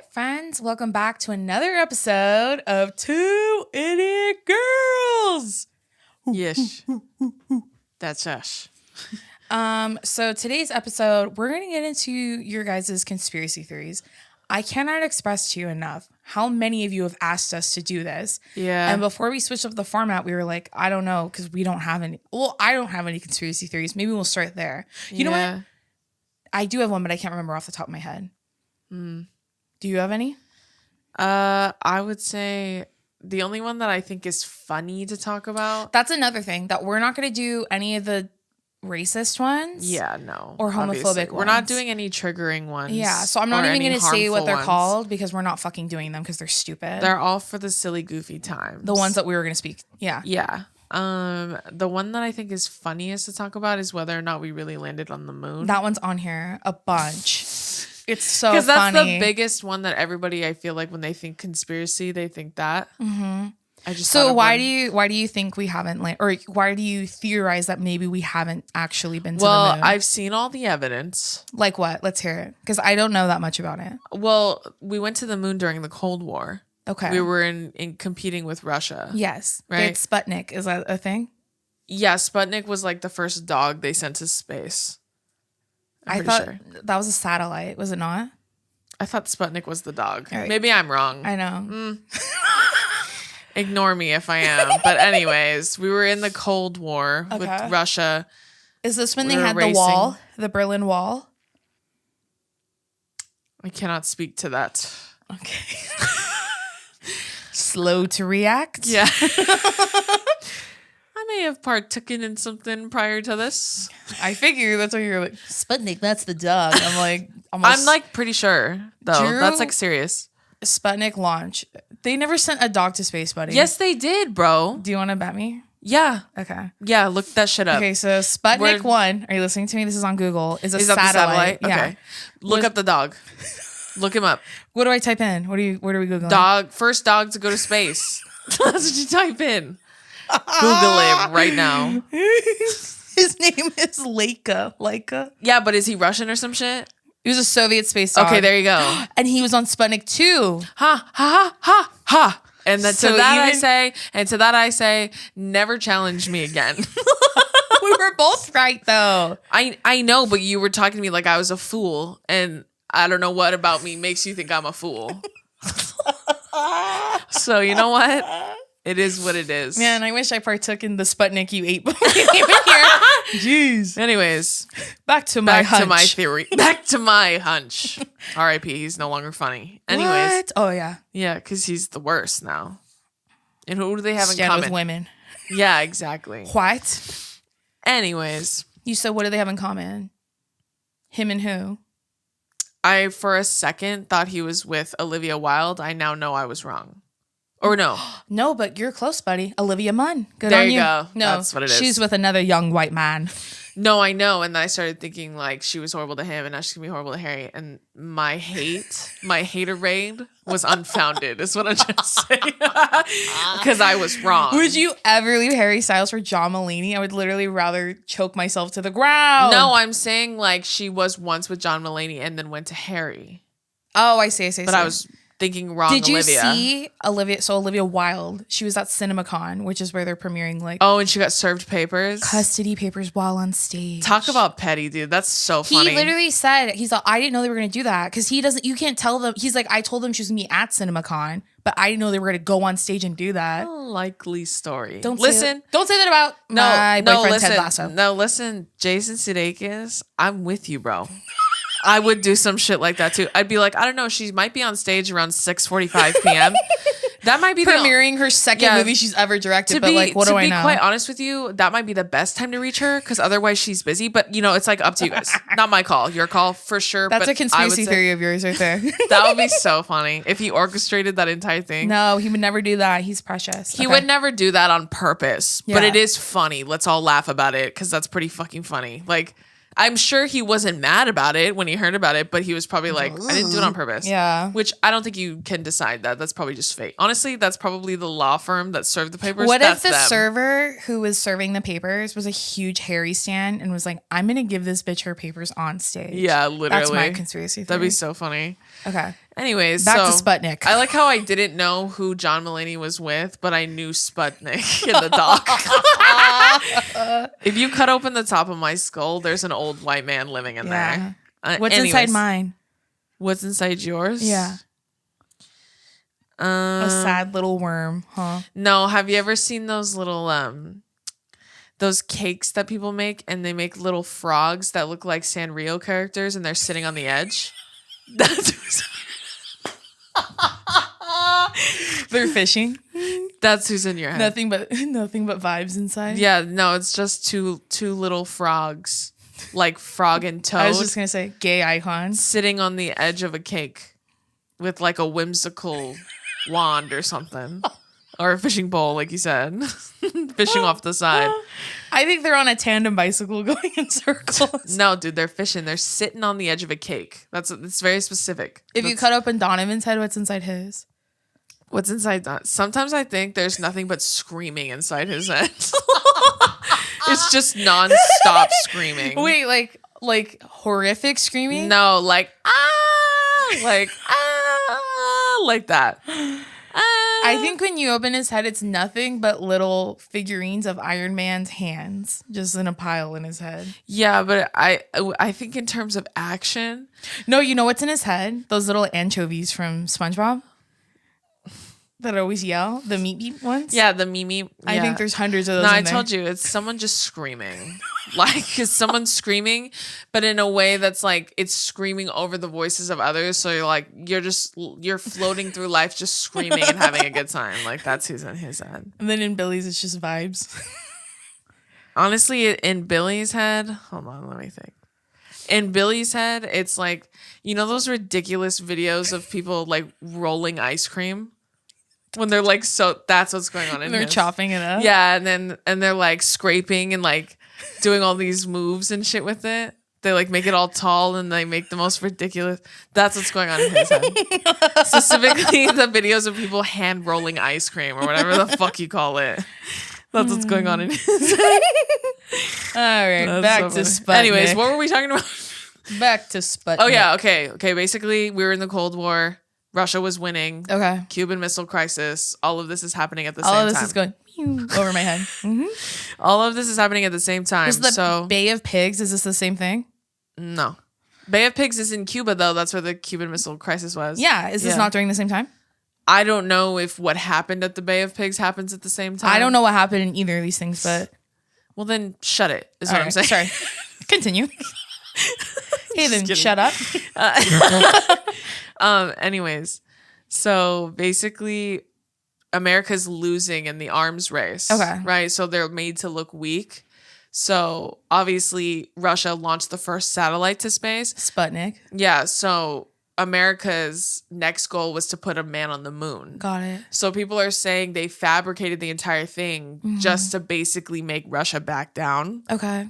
right, friends, welcome back to another episode of Two Idiot Girls. Yes, that's us. So today's episode, we're going to get into your guys' conspiracy theories. I cannot express to you enough how many of you have asked us to do this. Yeah. And before we switched up the format, we were like, I don't know, because we don't have any. Well, I don't have any conspiracy theories. Maybe we'll start there. You know what? I do have one, but I can't remember off the top of my head. Do you have any? I would say the only one that I think is funny to talk about. That's another thing, that we're not going to do any of the racist ones. Yeah, no. Or homophobic ones. We're not doing any triggering ones. Yeah, so I'm not even going to say what they're called because we're not fucking doing them because they're stupid. They're all for the silly, goofy times. The ones that we were going to speak. Yeah. Yeah. The one that I think is funniest to talk about is whether or not we really landed on the moon. That one's on here a bunch. It's so funny. Because that's the biggest one that everybody, I feel like, when they think conspiracy, they think that. Mm-hmm. I just so why do you think we haven't or why do you theorize that maybe we haven't actually been to the moon? Well, I've seen all the evidence. Like what? Let's hear it. Because I don't know that much about it. Well, we went to the moon during the Cold War. Okay. We were in competing with Russia. Yes. Right. It's Sputnik. Is that a thing? Yeah, Sputnik was like the first dog they sent to space. I thought that was a satellite. Was it not? I thought Sputnik was the dog. Right. Maybe I'm wrong. I know. Ignore me if I am. But anyways, we were in the Cold War with Russia. Is this when they had the wall, the Berlin Wall? I cannot speak to that. Okay. Slow to react? Yeah. I may have partaken in something prior to this. I figure that's why you're like, Sputnik, that's the dog. I'm like, I'm like pretty sure, though. That's like serious. Sputnik launch. They never sent a dog to space, buddy. Yes, they did, bro. Do you want to bet me? Yeah. Okay. Yeah, look that shit up. Okay, so Sputnik 1, are you listening to me? This is on Google. Is that the satellite? Okay. Yeah. Look up the dog. Look him up. What do I type in? What are we Googling? Dog. First dog to go to space. That's what you type in. Google it right now. His name is Laika. Yeah, but is he Russian or some shit? He was a Soviet space dog. Okay, there you go. And he was on Sputnik 2. Ha, ha, ha, ha, ha. And then to that I say, never challenge me again. We were both right, though. I know, but you were talking to me like I was a fool, and I don't know what about me makes you think I'm a fool. So you know what? It is what it is. Man, I wish I partook in the Sputnik you ate before you came in here. Jeez. Anyways, back to my theory. Back to my hunch. R.I.P. He's no longer funny. Anyways. What? Oh, yeah. Yeah, because he's the worst now. And who do they have in common? With women. Yeah, exactly. What? Anyways. You said what do they have in common? Him and who? I, for a second, thought he was with Olivia Wilde. I now know I was wrong. Or no. No, but you're close, buddy. Olivia Munn. Good there on you you. go. No, that's what it is. She's with another young white man. No, I know. And then I started thinking like she was horrible to him and now she's going to be horrible to Harry. And my haterade was unfounded is what I'm trying to say. Because I was wrong. Would you ever leave Harry Styles for John Mulaney? I would literally rather choke myself to the ground. No, I'm saying like she was once with John Mulaney and then went to Harry. Oh, I see. But I was thinking wrong. Did you see Olivia? So Olivia Wilde, she was at CinemaCon, which is where they're premiering like. Oh, and she got served papers, custody papers while on stage. Talk about petty, dude. That's so funny. He literally said, he's like, I didn't know they were gonna do that because he doesn't. You can't tell them. He's like, I told them she was gonna be at CinemaCon, but I didn't know they were gonna go on stage and do that. Likely story. Don't say that about my boyfriend Ted Lasso. No, listen, Jason Sudeikis, I'm with you, bro. I would do some shit like that too. I'd be like, I don't know, she might be on stage around 6:45 p.m. That might be premiering her second movie she's ever directed. But like, what do I know? To be quite honest with you, that might be the best time to reach her because otherwise she's busy. But you know, it's like up to you guys. Not my call, your call for sure. That's a conspiracy theory of yours right there. That would be so funny if he orchestrated that entire thing. No, he would never do that. He's precious. He would never do that on purpose. Yeah. But it is funny. Let's all laugh about it because that's pretty fucking funny. Like. I'm sure he wasn't mad about it when he heard about it, but he was probably like, I didn't do it on purpose. Yeah. Which I don't think you can decide that. That's probably just fate. Honestly, that's probably the law firm that served the papers. What if the server who was serving the papers was a huge Harry stan and was like, I'm going to give this bitch her papers on stage? Yeah, literally. That's my conspiracy theory. That'd be so funny. Okay. Anyways, back so to Sputnik. I like how I didn't know who John Mulaney was with, but I knew Sputnik in the doc. If you cut open the top of my skull, there's an old white man living in there. What's inside mine? What's inside yours? Yeah. A sad little worm, huh? No, have you ever seen those little those cakes that people make, and they make little frogs that look like Sanrio characters, and they're sitting on the edge? That's they're fishing. That's who's in your head. Nothing but vibes inside. Yeah, no, it's just two little frogs, like Frog and Toad. I was just gonna say gay icons sitting on the edge of a cake with like a whimsical wand or something, or a fishing pole, like you said, fishing off the side. I think they're on a tandem bicycle going in circles. No, dude, they're fishing. They're sitting on the edge of a cake. It's very specific. If you cut open Donovan's head, what's inside his? What's inside that? Sometimes I think there's nothing but screaming inside his head. It's just nonstop screaming. Wait, like horrific screaming? No, like like that. I think when you open his head, it's nothing but little figurines of Iron Man's hands just in a pile in his head. Yeah, but I think in terms of action. No, you know what's in his head? Those little anchovies from SpongeBob that always yell, the meat ones. Yeah, the Mimi. Yeah. I think there's hundreds of those. No, I told you, it's someone just screaming. Like, it's someone screaming, but in a way that's like it's screaming over the voices of others. So you're like, you're floating through life just screaming and having a good time. Like, that's who's in his head. And then in Billy's, it's just vibes. Honestly, in Billy's head, hold on, let me think. In Billy's head, it's like, you know those ridiculous videos of people like rolling ice cream? When they're like, so that's what's going on in they're chopping it up. Yeah, and they're like scraping and like doing all these moves and shit with it. They like make it all tall and they make the most ridiculous. That's what's going on in his head. Specifically the videos of people hand rolling ice cream or whatever the fuck you call it. That's what's going on in his head. All right, That's back so to funny. Sputnik. Anyways, what were we talking about? Back to Sputnik. Oh yeah, okay. Basically, we were in the Cold War. Russia was winning. Okay. Cuban Missile Crisis. All of this is happening at the same time. All of this is going over my head. Mm-hmm. All of this is happening at the same time. Is the Bay of Pigs, is this the same thing? No. Bay of Pigs is in Cuba, though. That's where the Cuban Missile Crisis was. Yeah. Is this not during the same time? I don't know if what happened at the Bay of Pigs happens at the same time. I don't know what happened in either of these things, but... Well, then shut it, is what I'm saying. Sorry. Continue. Hey, then shut up. Anyways, so basically, America's losing in the arms race. Okay. Right? So they're made to look weak. So obviously, Russia launched the first satellite to space. Sputnik. Yeah. So America's next goal was to put a man on the moon. Got it. So people are saying they fabricated the entire thing just to basically make Russia back down. Okay.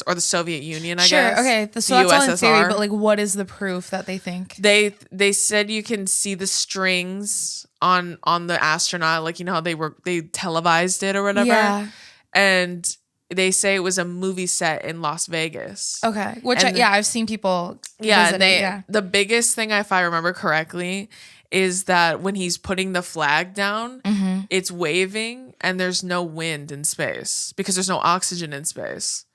Or the Soviet Union, I guess. Sure. Okay. So the that's all in USSR. theory, but like, what is the proof that they think? They said you can see the strings on the astronaut, like, you know how they televised it or whatever. Yeah. And they say it was a movie set in Las Vegas. Okay. Which I've seen people. Yeah, the biggest thing, if I remember correctly, is that when he's putting the flag down, it's waving and there's no wind in space because there's no oxygen in space.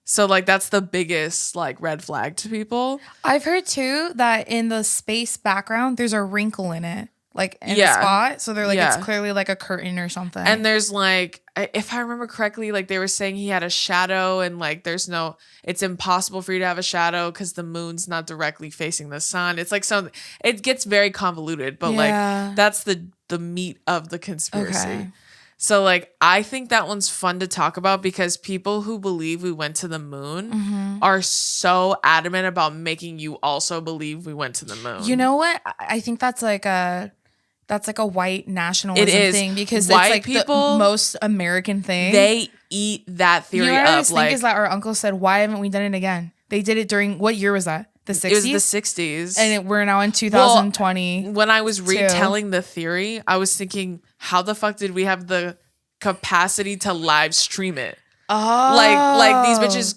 So like that's the biggest like red flag to people. I've heard too that in the space background there's a wrinkle in it. Like in the spot. So they're like, it's clearly like a curtain or something. And there's like, if I remember correctly, like they were saying he had a shadow and like it's impossible for you to have a shadow because the moon's not directly facing the sun. It's like it gets very convoluted, but like that's the meat of the conspiracy. Okay. So like, I think that one's fun to talk about because people who believe we went to the moon are so adamant about making you also believe we went to the moon. You know what? I think that's like a white nationalism thing because white it's like people, the most American thing. They eat that theory up. You know what I always think is that our uncle said, why haven't we done it again? They did it during, what year was that? The 60s? It was the 60s. And we're now in 2020. Well, when I was retelling the theory, I was thinking, how the fuck did we have the capacity to live stream it? Like these bitches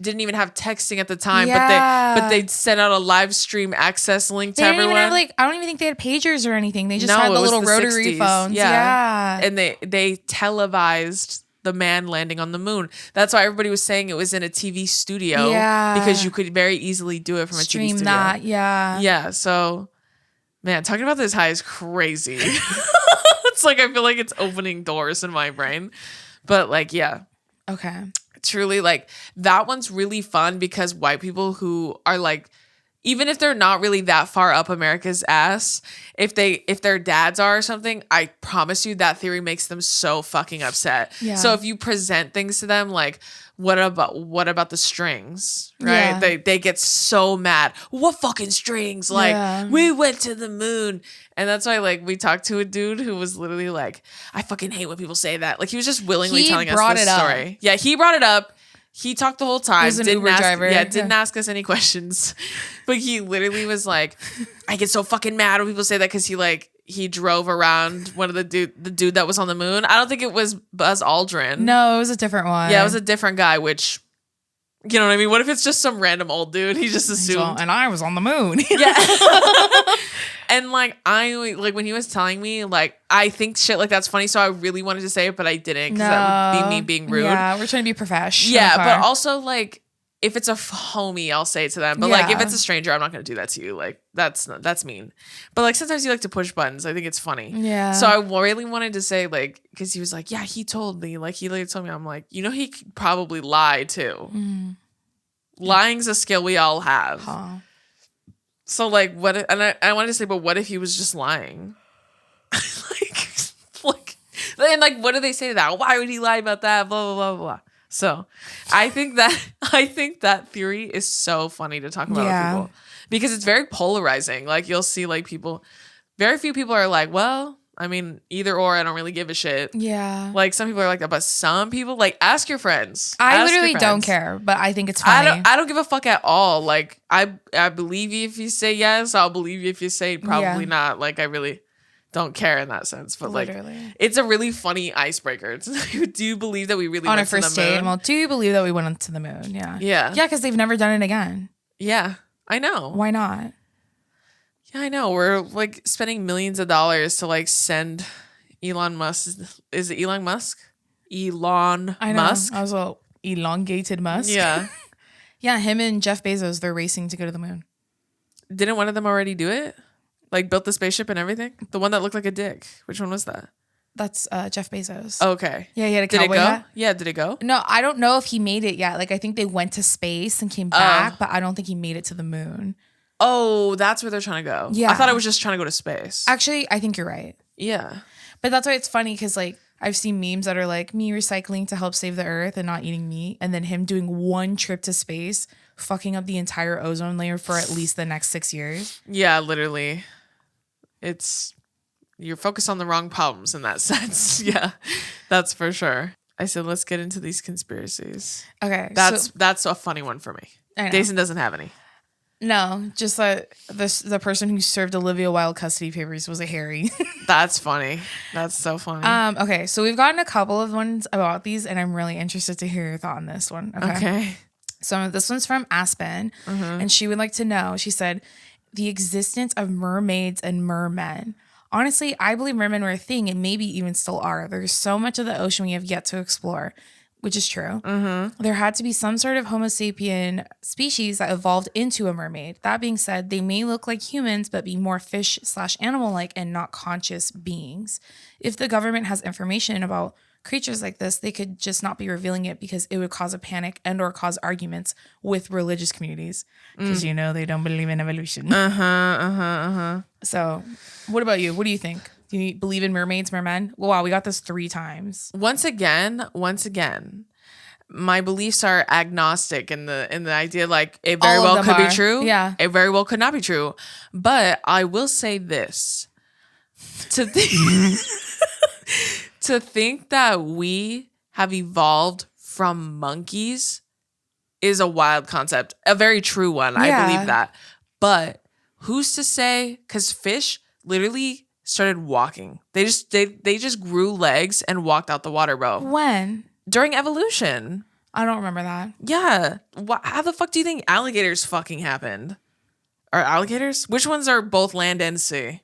didn't even have texting at the time, but they'd send out a live stream access link to everyone. Even have, I don't even think they had pagers or anything. They just had the little rotary 60s. phones. Yeah. And they televised the man landing on the moon. That's why everybody was saying it was in a TV studio. Yeah. Because you could very easily do it from a TV studio. Stream that. Yeah. Yeah. So, man, talking about this high is crazy. It's like I feel like it's opening doors in my brain. But yeah. Okay. Truly, that one's really fun because white people who are even if they're not really that far up America's ass, if their dads are or something, I promise you that theory makes them so fucking upset. Yeah. So if you present things to them what about the strings, right? Yeah. They get so mad. What fucking strings? We went to the moon. And that's why we talked to a dude who was literally I fucking hate when people say that. He was just willingly telling us this story. Yeah, he brought it up. He talked the whole time. He was an Uber driver. Yeah, didn't ask us any questions. But he literally was I get so fucking mad when people say that because he drove around one of the dude that was on the moon. I don't think it was Buzz Aldrin. No, it was a different one. Yeah, it was a different guy, which, you know what I mean? What if it's just some random old dude? He just assumed. And I was on the moon. Yeah. And I when he was telling me, I think shit like that's funny. So I really wanted to say it, but I didn't because that would be me being rude. Yeah, we're trying to be professional. Yeah, but also if it's a homie, I'll say it to them. But if it's a stranger, I'm not going to do that to you. That's mean. But sometimes you like to push buttons. I think it's funny. Yeah. So I really wanted to say because he was yeah, he told me he later told me. I'm he could probably lie too. Mm. Lying's a skill we all have. Huh. So what? And I wanted to say, but what if he was just lying? And what do they say to that? Why would he lie about that? Blah blah blah blah. So, I think that theory is so funny to talk about with people because it's very polarizing. You'll see people, very few people are well, I mean, either or, I don't really give a shit. Yeah. Some people are like that, but some people ask your friends. I literally don't care, but I think it's funny. I don't give a fuck at all. I believe you if you say yes. I'll believe you if you say probably not. I really don't care in that sense. But literally, it's a really funny icebreaker. Do you believe that we really on went our first to the moon? date? Well, do you believe that we went to the moon? Yeah. Yeah. Yeah, because they've never done it again. Yeah, I know. Why not? Yeah, I know. We're spending millions of dollars to send Elon Musk. Is it Elon Musk? Elon Musk. I was a elongated Musk. Yeah. Yeah, him and Jeff Bezos, they're racing to go to the moon. Didn't one of them already do it? Built the spaceship and everything? The one that looked like a dick. Which one was that? That's Jeff Bezos. Okay. Yeah, he had a cowboy hat. Yeah, did it go? No, I don't know if he made it yet. I think they went to space and came back, but I don't think he made it to the moon. Oh, that's where they're trying to go. Yeah. I thought it was just trying to go to space. Actually, I think you're right. Yeah. But that's why it's funny because I've seen memes that are me recycling to help save the earth and not eating meat. And then him doing one trip to space, fucking up the entire ozone layer for at least the next 6 years. Yeah, literally. You're focused on the wrong problems in that sense. Yeah, that's for sure. I said, let's get into these conspiracies. Okay. That's a funny one for me. Jason doesn't have any. No, just that the person who served Olivia Wilde custody papers was a Harry. That's funny. That's so funny. Okay, so we've gotten a couple of ones about these, and I'm really interested to hear your thought on this one. Okay. So this one's from Aspen, and she would like to know, she said, the existence of mermaids and mermen. Honestly, I believe mermen were a thing and maybe even still are. There's so much of the ocean we have yet to explore, which is true. There had to be some sort of Homo sapien species that evolved into a mermaid. That being said, they may look like humans, but be more fish/animal-like and not conscious beings. If the government has information about creatures like this, they could just not be revealing it because it would cause a panic and or cause arguments with religious communities because they don't believe in evolution. So what about you? What do you think? Do you believe in mermaids, mermen? Wow, we got this 3 times. Once again, my beliefs are agnostic in the idea it very well could be true. Yeah. It very well could not be true. But I will say this. To think that we have evolved from monkeys is a wild concept. A very true one. Yeah. I believe that. But who's to say? Because fish literally started walking. They just grew legs and walked out the water, bro. When? during evolution. I don't remember that. Yeah. How the fuck do you think alligators fucking happened? Are alligators? Which ones are both land and sea?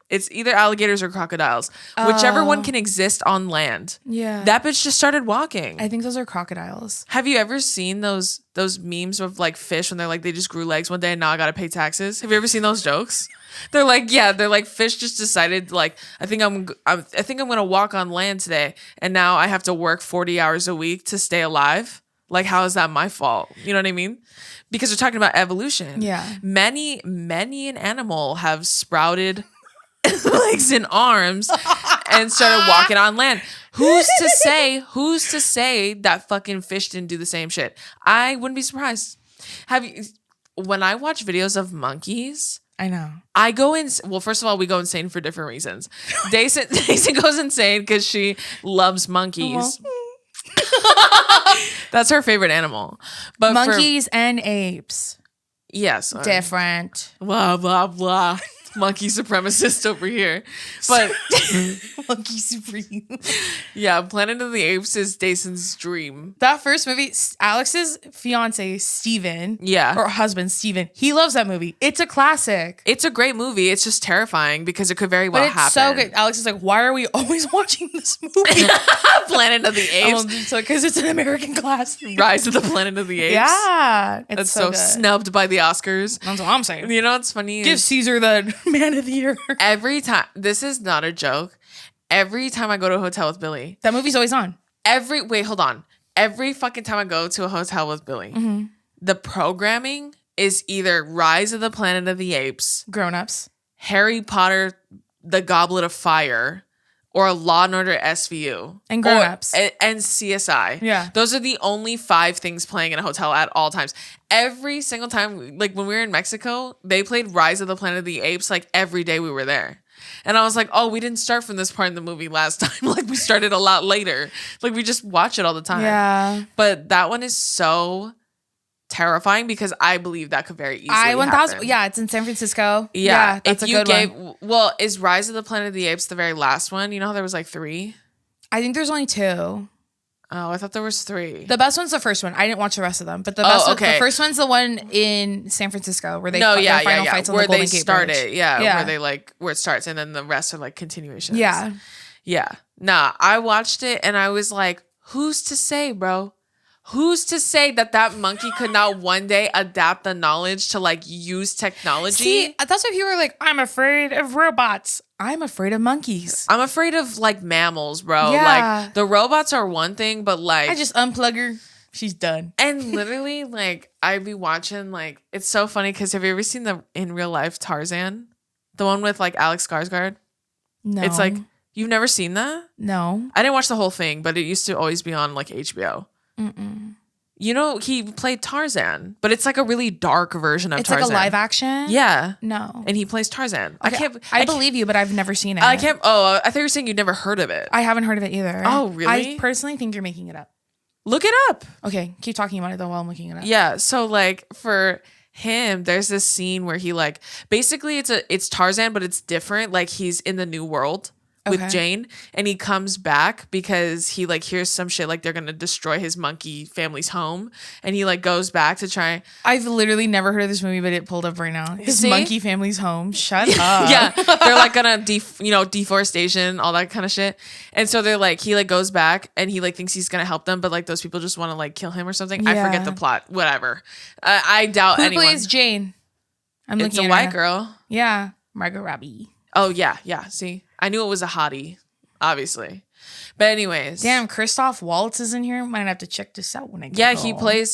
It's either alligators or crocodiles. Whichever one can exist on land. Yeah. That bitch just started walking. I think those are crocodiles. Have you ever seen those memes of like fish when they're like they just grew legs one day and now I gotta pay taxes? Have you ever seen those jokes? They're like fish just decided like I think I'm gonna walk on land today and now I have to work 40 hours a week to stay alive. Like how is that my fault? You know what I mean? Because we're talking about evolution. Yeah. Many an animal have sprouted legs and arms and started walking on land. Who's to say that fucking fish didn't do the same shit? I wouldn't be surprised. When I watch videos of monkeys, I know. I go in. Well, first of all, we go insane for different reasons. Daisy goes insane because she loves monkeys. That's her favorite animal. But monkeys and apes. Yes. Different. Blah, blah, blah. Monkey supremacist over here. But Monkey supreme. Yeah, Planet of the Apes is Jason's dream. That first movie, Alex's fiance, Steven. Yeah. Or husband, Steven. He loves that movie. It's a classic. It's a great movie. It's just terrifying because it could very well happen. It's so good. Alex is like, why are we always watching this movie? Planet of the Apes. Because it's an American classic. Rise of the Planet of the Apes. Yeah. It's so snubbed by the Oscars. That's what I'm saying. You know what's funny? Give Caesar the Man of the Year. Every time, this is not a joke. Every time I go to a hotel with Billy, that movie's always on. Hold on. Every fucking time I go to a hotel with Billy, the programming is either Rise of the Planet of the Apes, Grown Ups, Harry Potter, The Goblet of Fire, or Law and Order SVU. And Grown Ups. And CSI. Yeah. Those are the only 5 things playing in a hotel at all times. Every single time, like when we were in Mexico, they played Rise of the Planet of the Apes like every day we were there. And I was like, oh, we didn't start from this part in the movie last time. Like we started a lot later. Like we just watch it all the time. Yeah. But that one is so terrifying because I believe that could very easily happen. Yeah, it's in San Francisco. Yeah, that's a good one. Well, is Rise of the Planet of the Apes the very last one? You know how there was like 3? I think there's only 2. Oh, I thought there was 3. The best one's the first one. I didn't watch the rest of them, but the best one, the first one's the one in San Francisco where they final fights on where the Golden they Gate started. Bridge. Yeah, where it starts, and then the rest are like continuations. Yeah. Nah, I watched it and I was like, who's to say, bro? Who's to say that monkey could not one day adapt the knowledge to like use technology? See, that's why people are like, I'm afraid of robots. I'm afraid of monkeys. I'm afraid of like mammals, bro. Yeah. Like the robots are one thing, but like I just unplug her. She's done. And literally, like I'd be watching, like it's so funny because have you ever seen the in real life Tarzan? The one with like Alex Skarsgård? No. It's like, you've never seen that? No. I didn't watch the whole thing, but it used to always be on like HBO. Mm-mm. You know, he played Tarzan, but it's like a really dark version of Tarzan. It's like a live action? Yeah. No. And he plays Tarzan. Okay. I believe you, but I've never seen it. I thought you were saying you'd never heard of it. I haven't heard of it either. Oh, really? I personally think you're making it up. Look it up. Okay, keep talking about it though while I'm looking it up. Yeah, so like for him, there's this scene where he like basically it's Tarzan, but it's different. Like he's in the new world with Jane, and he comes back because he like hears some shit like they're gonna destroy his monkey family's home, and he like goes back to try. I've literally never heard of this movie, but it pulled up right now. His monkey family's home. Shut up. Yeah, they're like gonna deforestation, all that kind of shit, and so they're like he like goes back and he like thinks he's gonna help them, but like those people just want to like kill him or something. Yeah. I forget the plot. Whatever. I doubt anyone. Who plays Jane? It's a white girl. Yeah, Margot Robbie. Oh yeah. See, I knew it was a hottie, obviously. But anyways, damn, Christoph Waltz is in here. Might have to check this out when I get home.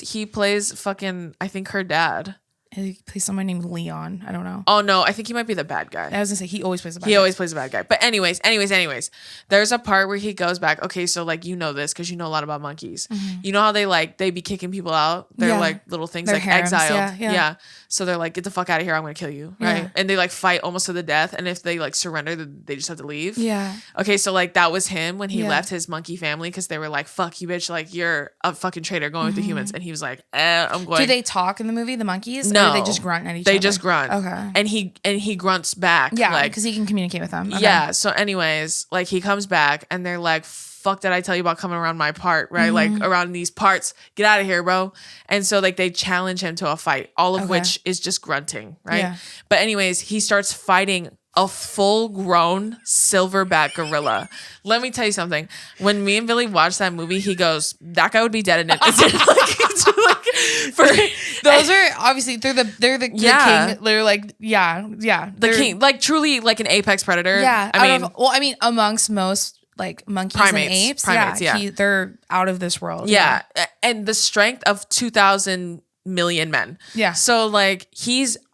He plays fucking, I think her dad. He plays someone named Leon. I don't know. Oh no, I think he might be the bad guy. I was gonna say he always plays the bad guy. He always plays the bad guy. But anyways, there's a part where he goes back. Okay, so like you know this because you know a lot about monkeys. Mm-hmm. You know how they be kicking people out? They're like little things. They're like harems, exiled. Yeah. So they're like, get the fuck out of here, I'm gonna kill you. Right. Yeah. And they like fight almost to the death. And if they like surrender, they just have to leave. Yeah. Okay, so like that was him when he left his monkey family because they were like, fuck you, bitch, like you're a fucking traitor going with the humans. And he was like, I'm going. Do they talk in the movie, the monkeys? No. Or they just grunt at each other? They just grunt. Okay. And he grunts back. Yeah, like, because he can communicate with them. Okay. Yeah. So anyways, like he comes back and they're like, fuck did I tell you about coming around my part, right? Like around these parts. Get out of here, bro. And so like they challenge him to a fight, all of which is just grunting, right? Yeah. But anyways, he starts fighting a full-grown silverback gorilla. Let me tell you something. When me and Billy watched that movie, he goes, "That guy would be dead in it." Those are obviously they're the king. They're like the king, like truly like an apex predator. Yeah, I mean amongst most like monkeys and apes, they're out of this world. Yeah, and the strength of 2,000 million men. Yeah. So like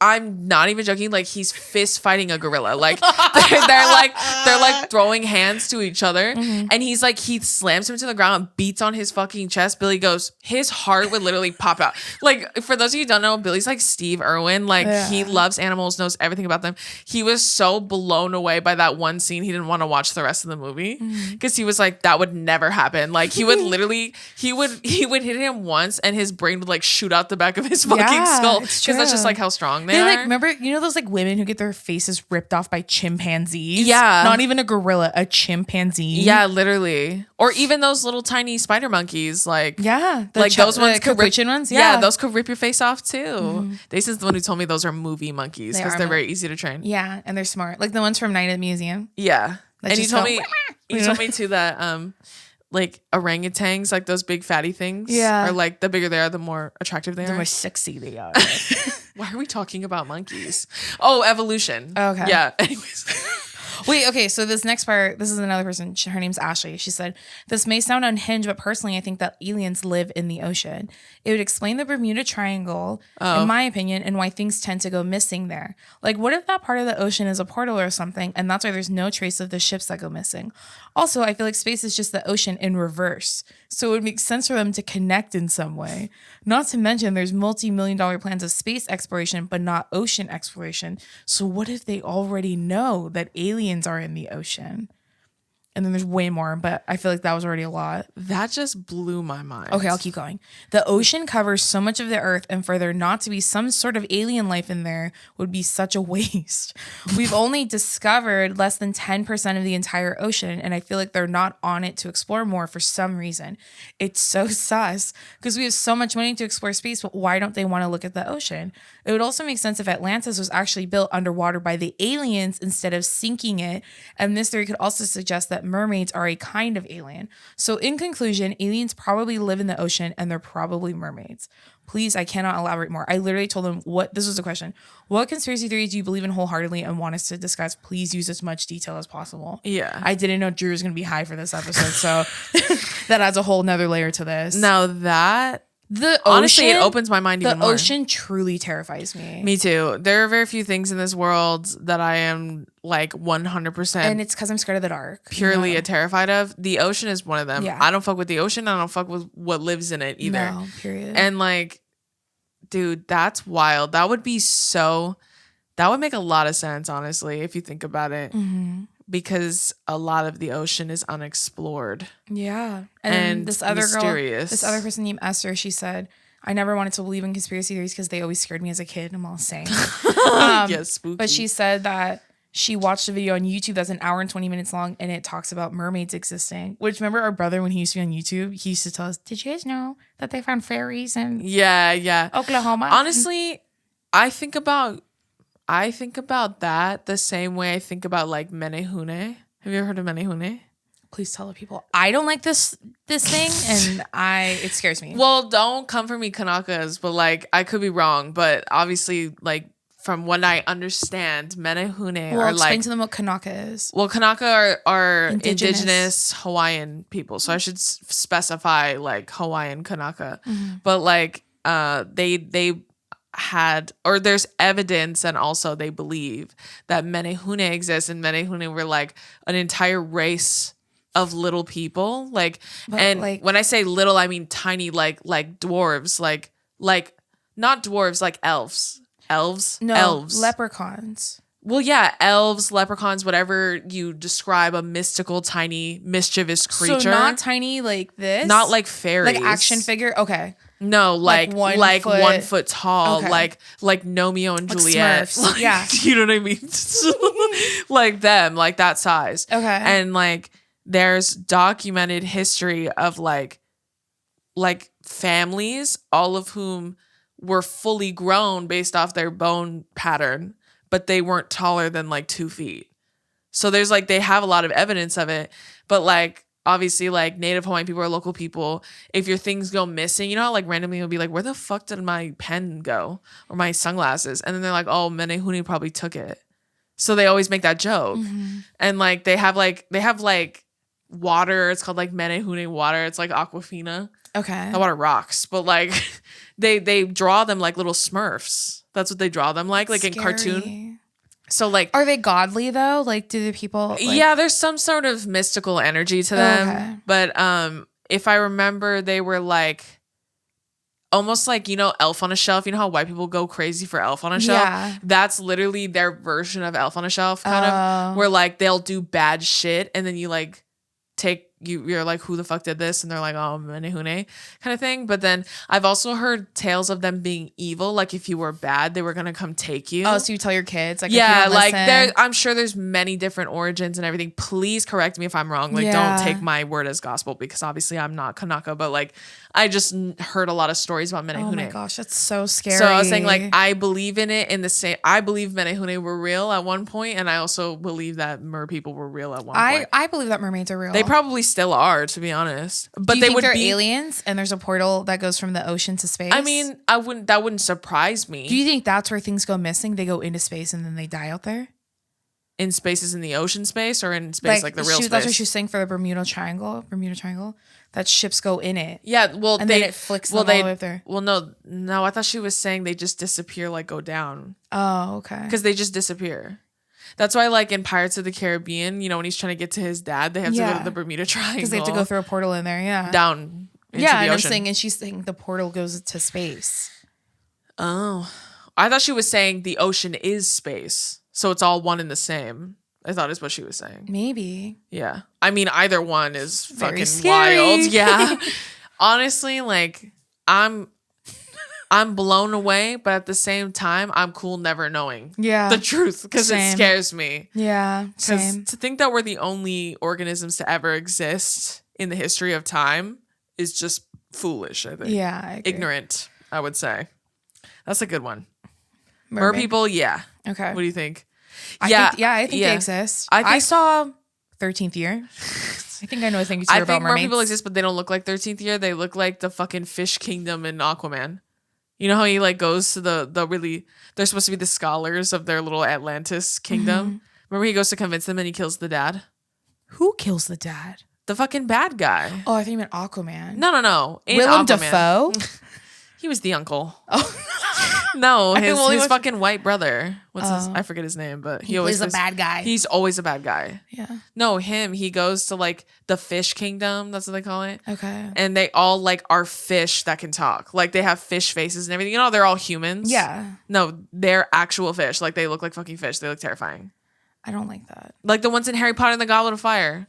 I'm not even joking, like he's fist fighting a gorilla. Like they're like throwing hands to each other. And he slams him to the ground and beats on his fucking chest. Billy goes, his heart would literally pop out. Like for those of you who don't know, Billy's like Steve Irwin. Like he loves animals, knows everything about them. He was so blown away by that one scene he didn't want to watch the rest of the movie. Because he was like, that would never happen. Like he would literally he would hit him once and his brain would like shoot out the back of his fucking skull. Because that's just like how strong they are. Like, remember, you know those like women who get their faces ripped off by chimpanzees? Yeah. Not even a gorilla, a chimpanzee. Yeah, literally. Or even those little tiny spider monkeys. Like, yeah. Those ones could rip ones. Yeah, those could rip your face off too. This is the one who told me those are movie monkeys because they're very easy to train. Yeah, and they're smart. Like the ones from Night at the Museum. Yeah. And you told me too that like orangutans, like those big fatty things, are like the bigger they are, the more attractive they are. The more sexy they are. Why are we talking about monkeys? Oh, evolution. Okay. Yeah. Anyways. Wait, okay, so this next part, this is another person. Her name's Ashley. She said, "This may sound unhinged, but personally, I think that aliens live in the ocean. It would explain the Bermuda Triangle, in my opinion, and why things tend to go missing there. Like, what if that part of the ocean is a portal or something, and that's why there's no trace of the ships that go missing? Also, I feel like space is just the ocean in reverse, so it would make sense for them to connect in some way. Not to mention, there's multi-million-dollar plans of space exploration, but not ocean exploration. So what if they already know that aliens are in the ocean?" And then there's way more, but I feel like that was already a lot. That just blew my mind. Okay, I'll keep going. "The ocean covers so much of the earth, and for there not to be some sort of alien life in there would be such a waste. We've only discovered less than 10% of the entire ocean, and I feel like they're not on it to explore more for some reason. It's so sus, because we have so much money to explore space, but why don't they want to look at the ocean? It would also make sense if Atlantis was actually built underwater by the aliens instead of sinking it, and this theory could also suggest that mermaids are a kind of alien. So in conclusion, aliens probably live in the ocean and they're probably mermaids. Please, I cannot elaborate more." I literally told them this was the question. "What conspiracy theories do you believe in wholeheartedly and want us to discuss? Please use as much detail as possible." Yeah. I didn't know Drew was going to be high for this episode, so that adds a whole nother layer to this. Now that Honestly, it opens my mind even more. The ocean truly terrifies me. Me too. There are very few things in this world that I am like 100%. And it's because I'm scared of the dark. Purely terrified of. The ocean is one of them. Yeah. I don't fuck with the ocean. I don't fuck with what lives in it either. No, period. And like, dude, that's wild. That would make a lot of sense, honestly, if you think about it. Mm-hmm. Because a lot of the ocean is unexplored. Yeah. And this other mysterious. This other person named Esther, she said, "I never wanted to believe in conspiracy theories because they always scared me as a kid." I'm all saying. Yes, spooky. But she said that she watched a video on YouTube that's an hour and 20 minutes long, and it talks about mermaids existing. Which, remember our brother, when he used to be on YouTube, he used to tell us, "Did you guys know that they found fairies in Oklahoma?" Honestly, I think about that the same way I think about like Menehune. Have you ever heard of Menehune? Please tell the people. I don't like this thing, and it scares me. Well, don't come for me, Kanakas, but like I could be wrong. But obviously, like from what I understand, Menehune are explain like to them what Kanaka is. Well, Kanaka are indigenous Hawaiian people, so I should specify like Hawaiian Kanaka. Mm-hmm. But like they had, or there's evidence, and also they believe that Menehune exists, and Menehune were like an entire race of little people, when I say little, I mean tiny, like dwarves, like not dwarves, like elves, leprechauns. Well, yeah, elves, leprechauns, whatever you describe a mystical, tiny, mischievous creature. So not tiny like this, not like fairies, like action figure. Okay. No, like one foot tall, Okay. like Nomeo and Like Juliet. Smurfs. Like, Yeah. You know what I mean? Like them, like that size. Okay. And like there's documented history of like families, all of whom were fully grown based off their bone pattern, but they weren't taller than like 2 feet. So there's like, they have a lot of evidence of it, but like, obviously like Native Hawaiian people are local people. If your things go missing, you know how like randomly you'll be like, where the fuck did my pen go? Or my sunglasses? And then they're like, oh, Menehune probably took it. So they always make that joke. Mm-hmm. And like, they have water. It's called like Menehune water. It's like Aquafina. Okay. The water rocks. But like, they draw them like little Smurfs. That's what they draw them like in cartoon. So like, are they godly though? Like, do the people? Like... Yeah, there's some sort of mystical energy to them. Okay. But if I remember, they were like almost like, you know, Elf on a Shelf. You know how white people go crazy for Elf on a Shelf? Yeah. That's literally their version of Elf on a Shelf, kind of, where like they'll do bad shit and then you like you're like, who the fuck did this? And they're like, oh, Menehune kind of thing. But then I've also heard tales of them being evil. Like if you were bad, they were going to come take you. Oh, so you tell your kids? Like, yeah, if you like listen... I'm sure there's many different origins and everything. Please correct me if I'm wrong. Like, don't take my word as gospel because obviously I'm not Kanaka. But like, I just heard a lot of stories about Menehune. Oh my gosh, that's so scary. So I was saying like, I believe in it in the same. I believe Menehune were real at one point, and I also believe that mer people were real at one point. I believe that mermaids are real. They probably still are, to be honest. But Do you think they're aliens and there's a portal that goes from the ocean to space? I mean, that wouldn't surprise me. Do you think that's where things go missing? They go into space and then they die out there? In spaces in the ocean space or in space like the real space? That's what she was saying for the Bermuda Triangle. That ships go in it. Yeah, well, and then it flicks them all the way up there. Well, no, I thought she was saying they just disappear, like go down. Oh, okay. Because they just disappear. That's why, like in Pirates of the Caribbean, you know, when he's trying to get to his dad, they have to go to the Bermuda Triangle. Because they have to go through a portal in there, yeah. Down into the ocean. And she's saying the portal goes to space. Oh. I thought she was saying the ocean is space. So it's all one and the same. I thought is what she was saying. Maybe. Yeah. I mean, either one is very fucking scary. wild. Yeah. Honestly, like, I'm blown away, but at the same time, I'm cool never knowing the truth because it scares me. Yeah, same. To think that we're the only organisms to ever exist in the history of time is just foolish, I think. Yeah, I agree. Ignorant, I would say. That's a good one. Mermaid. Mer people, yeah. Okay. What do you think? I think they exist. I saw 13th Year. I think I know things about mermaids. I think mer people exist, but they don't look like 13th Year. They look like the fucking fish kingdom in Aquaman. You know how he like goes to the really, they're supposed to be the scholars of their little Atlantis kingdom. Mm-hmm. Remember he goes to convince them and he kills the dad? Who kills the dad? The fucking bad guy. Oh, I think you meant Aquaman. No. Willem Dafoe? He was the uncle. Oh. No, his fucking white brother. What's his? I forget his name, but he always a bad guy. He's always a bad guy. Yeah. No, him. He goes to like the fish kingdom. That's what they call it. Okay. And they all like are fish that can talk. Like they have fish faces and everything. You know, they're all humans. Yeah. No, they're actual fish. Like they look like fucking fish. They look terrifying. I don't like that. Like the ones in Harry Potter and the Goblet of Fire.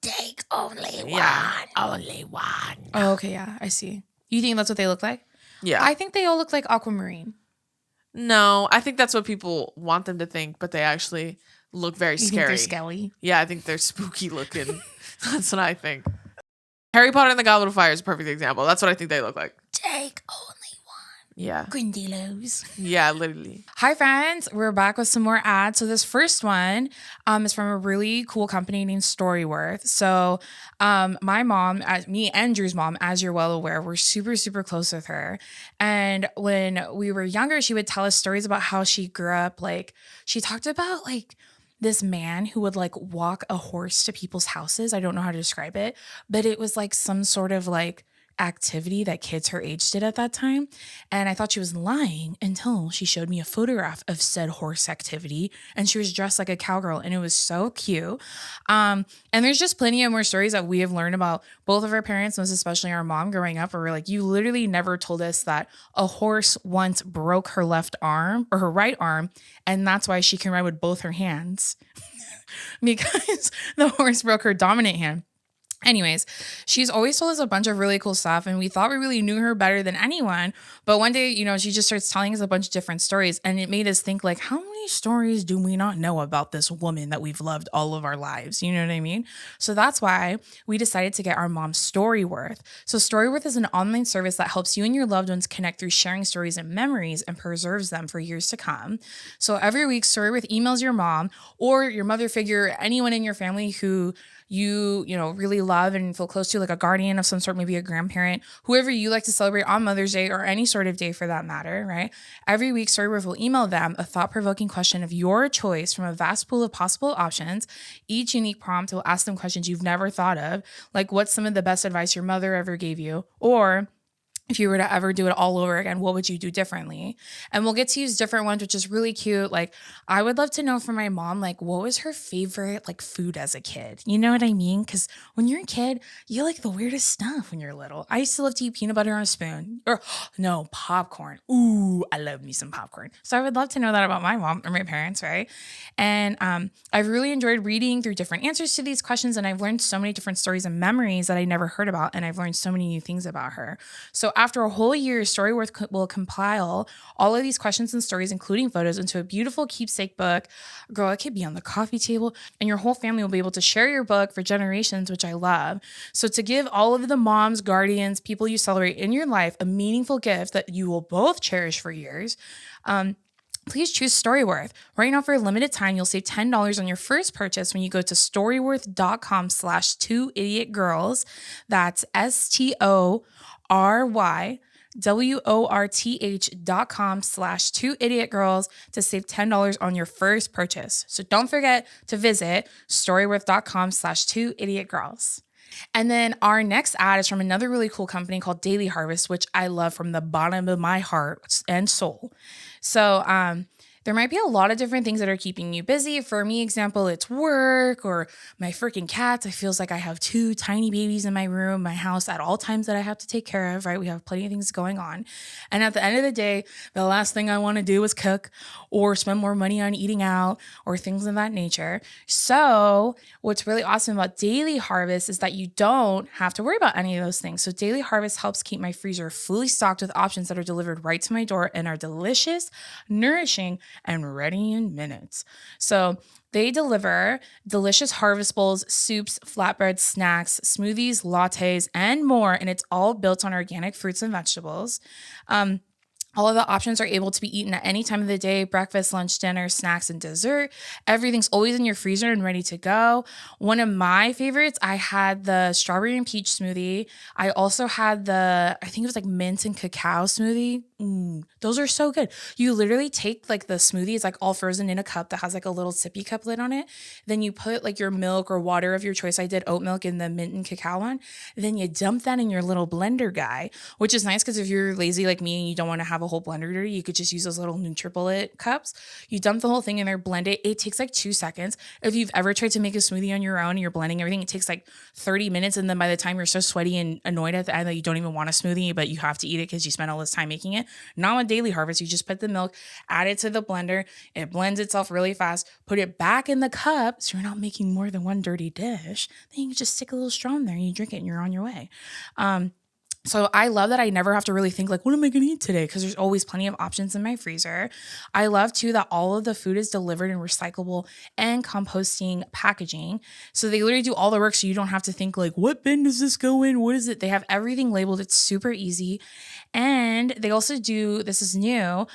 Take only one. Oh, okay. Yeah, I see. You think that's what they look like? Yeah. I think they all look like Aquamarine. No, I think that's what people want them to think, but they actually look very scary. Think they're skelly? Yeah, I think they're spooky looking. That's what I think. Harry Potter and the Goblet of Fire is a perfect example. That's what I think they look like. Take only one. Yeah. Grindylows. Yeah, literally. Hi, friends. We're back with some more ads. So this first one is from a really cool company named Storyworth. So my mom, me and Drew's mom, as you're well aware, we're super, super close with her. And when we were younger, she would tell us stories about how she grew up. Like, she talked about, like, this man who would, like, walk a horse to people's houses. I don't know how to describe it, but it was, like, some sort of, like, activity that kids her age did at that time. And I thought she was lying until she showed me a photograph of said horse activity, and she was dressed like a cowgirl, and it was so cute. And there's just plenty of more stories that we have learned about both of our parents, most especially our mom growing up, where we're like, you literally never told us that a horse once broke her left arm or her right arm, and that's why she can ride with both her hands because the horse broke her dominant hand. Anyways, she's always told us a bunch of really cool stuff, and we thought we really knew her better than anyone. But one day, she just starts telling us a bunch of different stories, and it made us think, like, how many stories do we not know about this woman that we've loved all of our lives? You know what I mean? So that's why we decided to get our mom Storyworth. So Storyworth is an online service that helps you and your loved ones connect through sharing stories and memories and preserves them for years to come. So every week, Storyworth emails your mom or your mother figure, anyone in your family who you really love and feel close to, like a guardian of some sort, maybe a grandparent, whoever you like to celebrate on Mother's Day or any sort of day for that matter, right? Every week, Storyworth will email them a thought-provoking question of your choice from a vast pool of possible options. Each unique prompt will ask them questions you've never thought of, like what's some of the best advice your mother ever gave you, or if you were to ever do it all over again, what would you do differently? And we'll get to use different ones, which is really cute. Like, I would love to know from my mom, like, what was her favorite, like, food as a kid? You know what I mean? Because when you're a kid, you like the weirdest stuff when you're little. I used to love to eat peanut butter on a spoon. Or, no, popcorn. Ooh, I love me some popcorn. So I would love to know that about my mom or my parents, right? And I've really enjoyed reading through different answers to these questions, and I've learned so many different stories and memories that I never heard about, and I've learned so many new things about her. So after a whole year, Storyworth will compile all of these questions and stories, including photos, into a beautiful keepsake book. Girl, it could be on the coffee table, and your whole family will be able to share your book for generations, which I love. So to give all of the moms, guardians, people you celebrate in your life a meaningful gift that you will both cherish for years, please choose Storyworth. Right now, for a limited time, you'll save $10 on your first purchase when you go to storyworth.com/2idiotgirls. That's STORYWORTH.com/2idiotgirls to save $10 on your first purchase. So don't forget to visit storyworth.com/2idiotgirls. And then our next ad is from another really cool company called Daily Harvest, which I love from the bottom of my heart and soul. So there might be a lot of different things that are keeping you busy. For me, example, it's work or my freaking cats. I feels like I have 2 tiny babies in my room, my house at all times that I have to take care of, right? We have plenty of things going on. And at the end of the day, the last thing I want to do is cook or spend more money on eating out or things of that nature. So what's really awesome about Daily Harvest is that you don't have to worry about any of those things. So Daily Harvest helps keep my freezer fully stocked with options that are delivered right to my door and are delicious, nourishing, and ready in minutes. So they deliver delicious harvest bowls, soups, flatbreads, snacks, smoothies, lattes, and more. And it's all built on organic fruits and vegetables. All of the options are able to be eaten at any time of the day: breakfast, lunch, dinner, snacks, and dessert. Everything's always in your freezer and ready to go. One of my favorites, I had the strawberry and peach smoothie. I also had I think it was like mint and cacao smoothie. Those are so good. You literally take like the smoothie, it's like all frozen in a cup that has like a little sippy cup lid on it. Then you put like your milk or water of your choice. I did oat milk in the mint and cacao one. Then you dump that in your little blender guy, which is nice because if you're lazy like me and you don't want to have a whole blender dirty, you could just use those little NutriBullet cups. You dump the whole thing in there, blend it. It takes like 2 seconds. If you've ever tried to make a smoothie on your own and you're blending everything, it takes like 30 minutes. And then by the time you're so sweaty and annoyed at the end that you don't even want a smoothie, but you have to eat it because you spent all this time making it. Not with Daily Harvest. You just put the milk, add it to the blender. It blends itself really fast. Put it back in the cup so you're not making more than one dirty dish. Then you can just stick a little straw in there and you drink it and you're on your way. So I love that I never have to really think like, what am I going to eat today? Because there's always plenty of options in my freezer. I love too that all of the food is delivered in recyclable and composting packaging. So they literally do all the work so you don't have to think like, what bin does this go in? What is it? They have everything labeled. It's super easy. And they also do, this is new,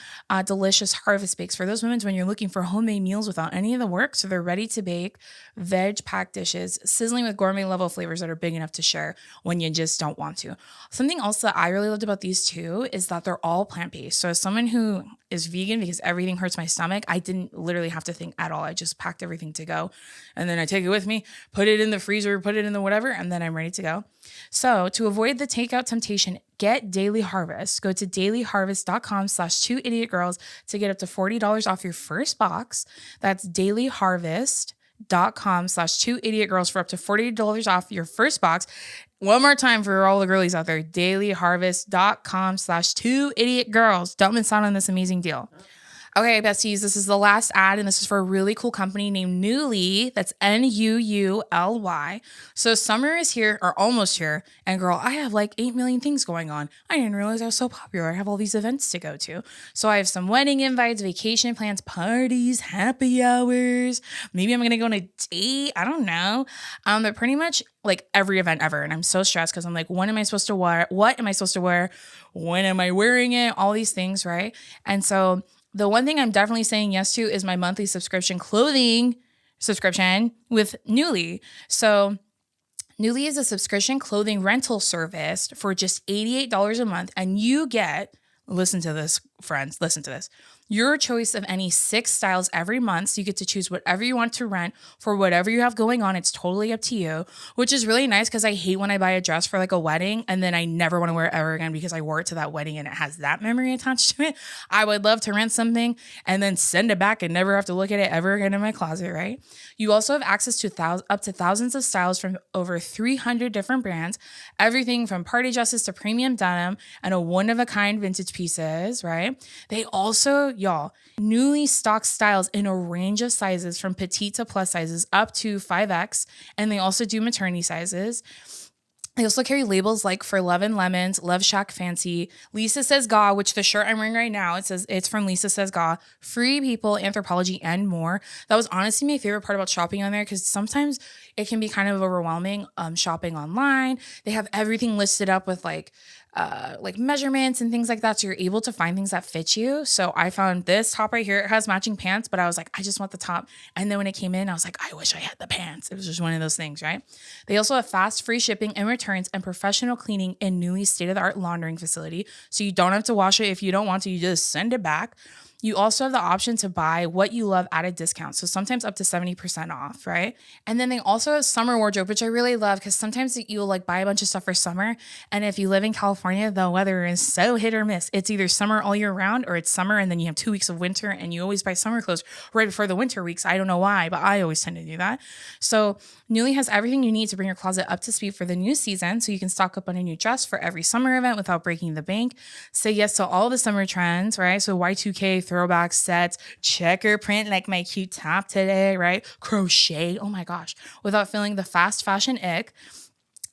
delicious harvest bakes for those moments when you're looking for homemade meals without any of the work. So they're ready to bake veg packed dishes, sizzling with gourmet level flavors that are big enough to share when you just don't want to. Something else that I really loved about these two is that they're all plant-based. So as someone who is vegan, because everything hurts my stomach, I didn't literally have to think at all. I just packed everything to go. And then I take it with me, put it in the freezer, put it in the whatever, and then I'm ready to go. So to avoid the takeout temptation, get Daily Harvest. Go to dailyharvest.com/2idiotgirls to get up to $40 off your first box. That's dailyharvest.com/2idiotgirls for up to $40 off your first box. One more time for all the girlies out there, dailyharvest.com/2idiotgirls. Don't miss out on this amazing deal. Okay, besties, this is the last ad, and this is for a really cool company named Nuuly. That's Nuuly. So summer is here, or almost here, and girl, I have like 8 million things going on. I didn't realize I was so popular. I have all these events to go to. So I have some wedding invites, vacation plans, parties, happy hours. Maybe I'm going to go on a date. I don't know. But pretty much like every event ever. And I'm so stressed because I'm like, when am I supposed to wear? What am I supposed to wear? When am I wearing it? All these things, right? And so the one thing I'm definitely saying yes to is my monthly clothing subscription with Nuuly. So Nuuly is a subscription clothing rental service for just $88 a month. And you get, listen to this, friends, listen to this. Your choice of any 6 styles every month. So you get to choose whatever you want to rent for whatever you have going on. It's totally up to you, which is really nice because I hate when I buy a dress for like a wedding and then I never want to wear it ever again because I wore it to that wedding and it has that memory attached to it. I would love to rent something and then send it back and never have to look at it ever again in my closet, right? You also have access to up to thousands of styles from over 300 different brands, everything from party dresses to premium denim and a one-of-a-kind vintage pieces, right? They also, y'all, Nuuly stock styles in a range of sizes from petite to plus sizes up to 5X, and they also do maternity sizes. They also carry labels like For Love and Lemons, Love Shack Fancy, Lisa Says Ga, which the shirt I'm wearing right now, it says it's from Lisa Says Ga, Free People, Anthropology, and more. That was honestly my favorite part about shopping on there because sometimes it can be kind of overwhelming shopping online. They have everything listed up with like measurements and things like that. So you're able to find things that fit you. So I found this top right here. It has matching pants, but I was like, I just want the top. And then when it came in, I was like, I wish I had the pants. It was just one of those things, right? They also have fast, free shipping and returns and professional cleaning in Nuuly's state-of-the-art laundering facility. So you don't have to wash it if you don't want to. You just send it back. You also have the option to buy what you love at a discount. So sometimes up to 70% off, right? And then they also have summer wardrobe, which I really love because sometimes you'll like buy a bunch of stuff for summer. And if you live in California, the weather is so hit or miss. It's either summer all year round or it's summer and then you have 2 weeks of winter and you always buy summer clothes right before the winter weeks. I don't know why, but I always tend to do that. So Nuuly has everything you need to bring your closet up to speed for the new season. So you can stock up on a new dress for every summer event without breaking the bank. Say yes to all the summer trends, right? So Y2K, throwback sets, checker print like my cute top today, right? Crochet, oh my gosh, without feeling the fast fashion ick.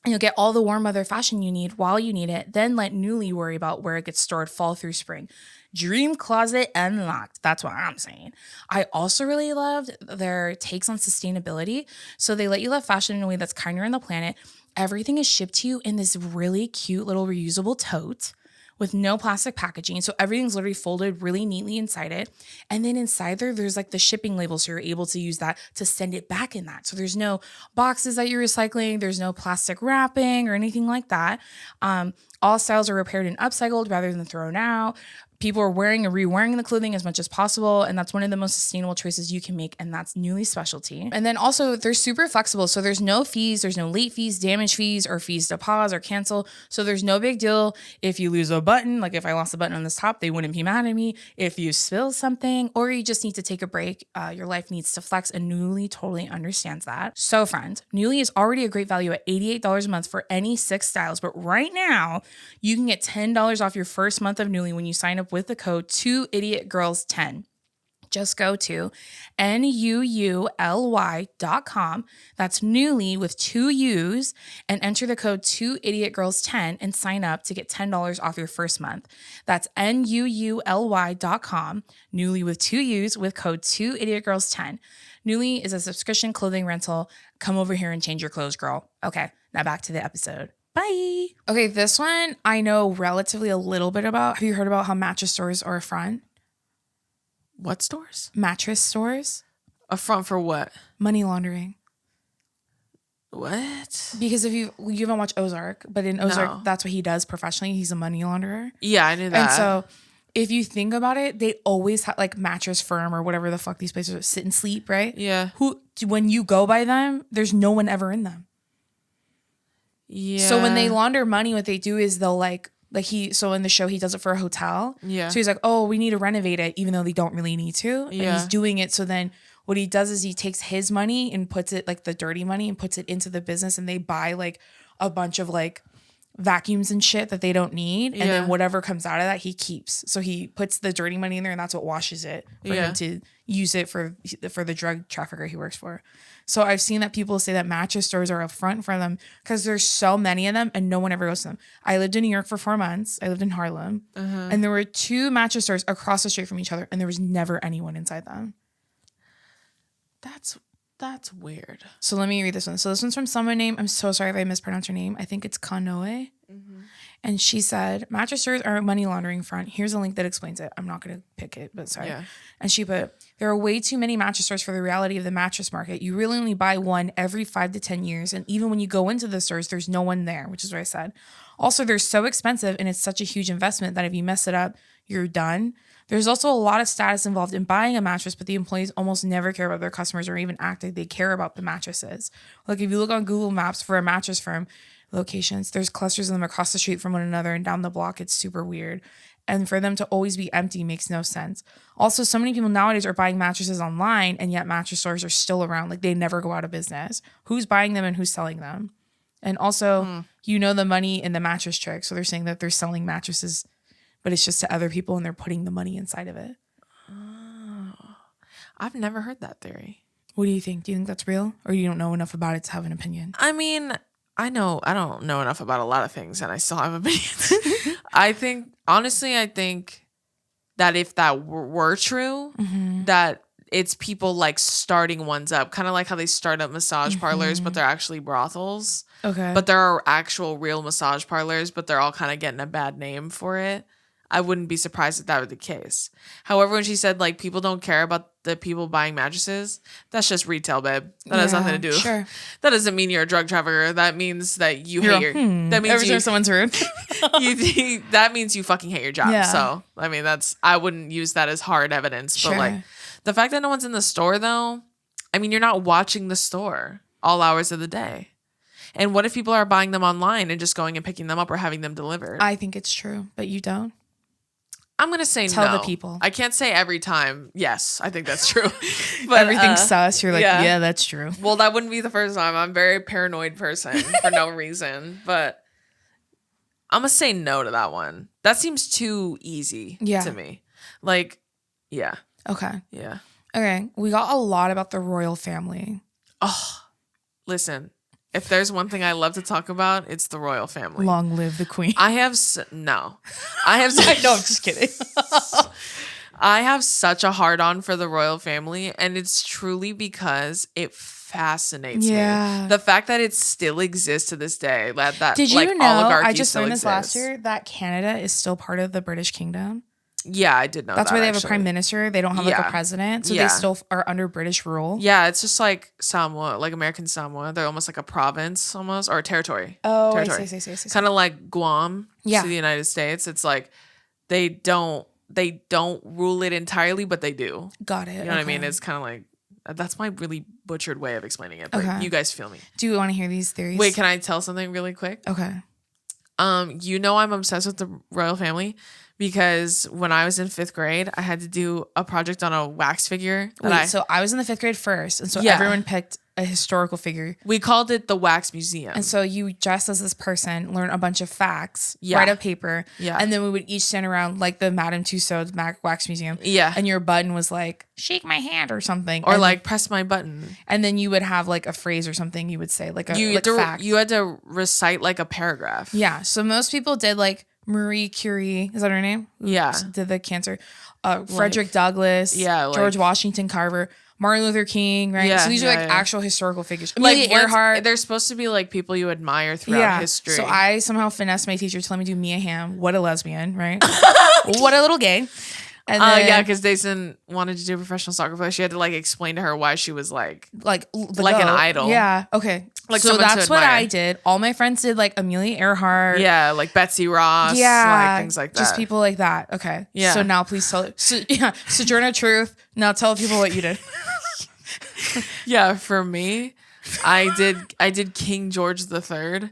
And you'll get all the warm weather fashion you need while you need it. Then let Nuuly worry about where it gets stored fall through spring. Dream closet unlocked. That's what I'm saying. I also really loved their takes on sustainability. So they let you love fashion in a way that's kinder on the planet. Everything is shipped to you in this really cute little reusable tote with no plastic packaging. So everything's literally folded really neatly inside it. And then inside there's like the shipping label. So you're able to use that to send it back in that. So there's no boxes that you're recycling. There's no plastic wrapping or anything like that. All styles are repaired and upcycled rather than thrown out. People are wearing and re-wearing the clothing as much as possible. And that's one of the most sustainable choices you can make. And that's Nuuly's specialty. And then also they're super flexible. So there's no fees. There's no late fees, damage fees, or fees to pause or cancel. So there's no big deal if you lose a button. Like if I lost a button on this top, they wouldn't be mad at me. If you spill something or you just need to take a break, your life needs to flex. And Nuuly totally understands that. So friends, Nuuly is already a great value at $88 a month for any 6 styles. But right now, you can get $10 off your first month of Nuuly when you sign up with the code 2idiotgirls10. Just go to nuuly.com. That's Nuuly with 2 U's and enter the code 2idiotgirls10 and sign up to get $10 off your first month. That's nuuly.com. Nuuly with 2 U's with code 2idiotgirls10. Nuuly is a subscription clothing rental. Come over here and change your clothes, girl. Okay, now back to the episode. Bye. Okay, this one I know relatively a little bit about. Have you heard about how mattress stores are a front? What stores? Mattress stores. A front for what? Money laundering. What? Because if you haven't watched Ozark, but in Ozark, That's what he does professionally. He's a money launderer. Yeah, I knew that. And so if you think about it, they always have like Mattress Firm or whatever the fuck these places are, Sit and Sleep, right? Yeah. When you go by them, there's no one ever in them. Yeah. So when they launder money, what they do is they'll so in the show, he does it for a hotel. Yeah. So he's like, oh, we need to renovate it, even though they don't really need to. Yeah. And he's doing it. So then what he does is he takes his money and puts it, like the dirty money, and puts it into the business, and they buy like a bunch of like vacuums and shit that they don't need, and then whatever comes out of that he keeps. So he puts the dirty money in there, and that's what washes it for him to use it for the drug trafficker he works for. So I've seen that people say that mattress stores are a front for them because there's so many of them and no one ever goes to them. I lived in New York for 4 months. I lived in Harlem, and there were 2 mattress stores across the street from each other, and there was never anyone inside them. That's weird. So let me read this one. So this one's from someone named, I'm so sorry if I mispronounced her name. I think it's Kanoe. And she said, mattress stores are a money laundering front. Here's a link that explains it. I'm not going to pick it, but sorry. Yeah. And she put, there are way too many mattress stores for the reality of the mattress market. You really only buy one every 5 to 10 years. And even when you go into the stores, there's no one there, which is what I said. Also, they're so expensive and it's such a huge investment that if you mess it up, you're done. There's also a lot of status involved in buying a mattress, but the employees almost never care about their customers or even act like they care about the mattresses. Like if you look on Google Maps for a mattress firm locations, there's clusters of them across the street from one another and down the block. It's super weird. And for them to always be empty makes no sense. Also, so many people nowadays are buying mattresses online, and yet mattress stores are still around. Like they never go out of business. Who's buying them and who's selling them? And also, the money in the mattress trick. So they're saying that they're selling mattresses, but it's just to other people and they're putting the money inside of it. Oh, I've never heard that theory. What do you think? Do you think that's real? Or you don't know enough about it to have an opinion? I mean, I don't know enough about a lot of things and I still have opinions. I think that if that were true, that it's people like starting ones up, kind of like how they start up massage parlors, but they're actually brothels. Okay. But there are actual real massage parlors, but they're all kind of getting a bad name for it. I wouldn't be surprised if that were the case. However, when she said like people don't care about the people buying mattresses, that's just retail, babe. That has nothing to do. Sure. That doesn't mean you're a drug trafficker. That means that you hate your. That means every time someone's rude. That means you fucking hate your job. Yeah. So I mean, I wouldn't use that as hard evidence. But like the fact that no one's in the store, though, I mean, you're not watching the store all hours of the day. And what if people are buying them online and just going and picking them up or having them delivered? I think it's true, but you don't. I'm going to say no. Tell the people. I can't say every time, yes, I think that's true. But everything's sus. You're like, yeah, that's true. Well, that wouldn't be the first time. I'm a very paranoid person for no reason. But I'm going to say no to that one. That seems too easy to me. Like, yeah. Okay. Yeah. Okay. We got a lot about the royal family. Oh, listen. If there's one thing I love to talk about, it's the royal family. Long live the queen. No, I'm just kidding. I have such a hard on for the royal family, and it's truly because it fascinates me. The fact that it still exists to this day. That did you know? I just learned this last year that Canada is still part of the British Kingdom. Yeah, I did know That's why they have a prime minister. They don't have like a president. So they still are under British rule. Yeah, it's just like Samoa, like American Samoa. They're almost like a province almost, or a territory. Oh, territory. I see. Kind of like Guam to the United States. It's like they don't rule it entirely, but they do. Got it. You know what I mean? It's kind of like, that's my really butchered way of explaining it. But you guys feel me. Do you want to hear these theories? Wait, can I tell something really quick? Okay. I'm obsessed with the royal family. Because when I was in 5th grade, I had to do a project on a wax figure. So I was in the 5th grade first. And so everyone picked a historical figure. We called it the Wax Museum. And so you dress as this person, learn a bunch of facts, write a paper. Yeah. And then we would each stand around like the Madame Tussauds Wax Museum. Yeah. And your button was like, shake my hand or something. Or like, press my button. And then you would have like a phrase or something you would say, like a fact. You had to recite like a paragraph. Yeah. So most people did like Marie Curie, is that her name? Yeah. Did the cancer. Frederick Douglass. Yeah. George Washington Carver. Martin Luther King, right? Yeah, so these are like actual historical figures. Amelia Earhart. They're supposed to be like people you admire throughout history. So I somehow finessed my teacher to let me do Mia Hamm. What a lesbian, right? What a little gay. And then, because Dason wanted to do a professional soccer player. She had to like explain to her why she was like an idol. Yeah. Okay. Like so that's what I did. All my friends did like Amelia Earhart. Yeah, like Betsy Ross. Yeah, like things like that. Just people like that. Okay. Yeah. So now please tell. Sojourner Truth. Now tell people what you did. Yeah, for me, I did King George III,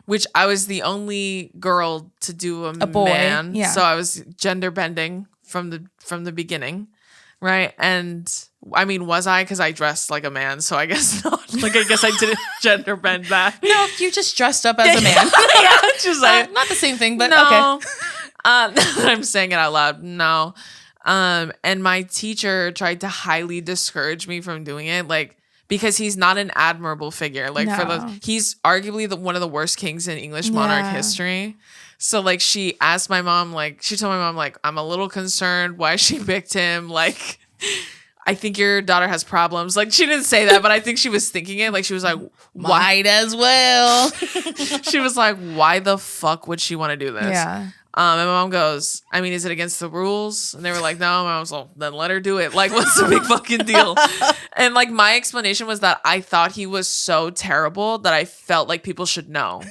which I was the only girl to do a boy, man. Yeah. So I was gender bending from the beginning, right? And I mean, was I? Because I dressed like a man, so I guess not. Like, I guess I didn't gender bend back. No, you just dressed up as a man. Yeah, just like not the same thing, but no. okay. I'm saying it out loud. No. And my teacher tried to highly discourage me from doing it, like because he's not an admirable figure. Like he's arguably one of the worst kings in English monarch history. So like she told my mom, like, I'm a little concerned why she picked him. Like, I think your daughter has problems. Like, she didn't say that, but I think she was thinking it. Like, she was like, might as well. She was like, why the fuck would she want to do this? Yeah. And my mom goes, I mean, is it against the rules? And they were like, no. My mom was like, then let her do it. Like, what's the big fucking deal? And like, my explanation was that I thought he was so terrible that I felt like people should know.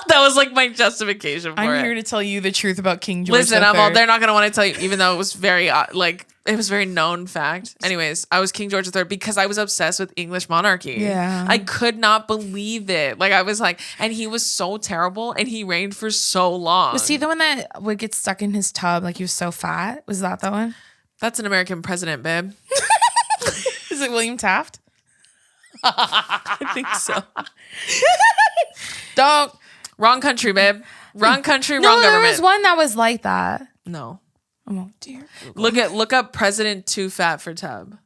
That was like my justification for it. I'm here to tell you the truth about King George Listen, III. they're not going to want to tell you, even though it was very, it was very known fact. Anyways, I was King George III because I was obsessed with English monarchy. Yeah. I could not believe it. Like, I was like, and he was so terrible and he reigned for so long. Was he the one that would get stuck in his tub like he was so fat? Was that the one? That's an American president, babe. Is it William Taft? I think so. Don't. Wrong country, babe. Wrong country, No, wrong government. there was one that was like that. No. Oh dear. Look up President Too Fat for Tub.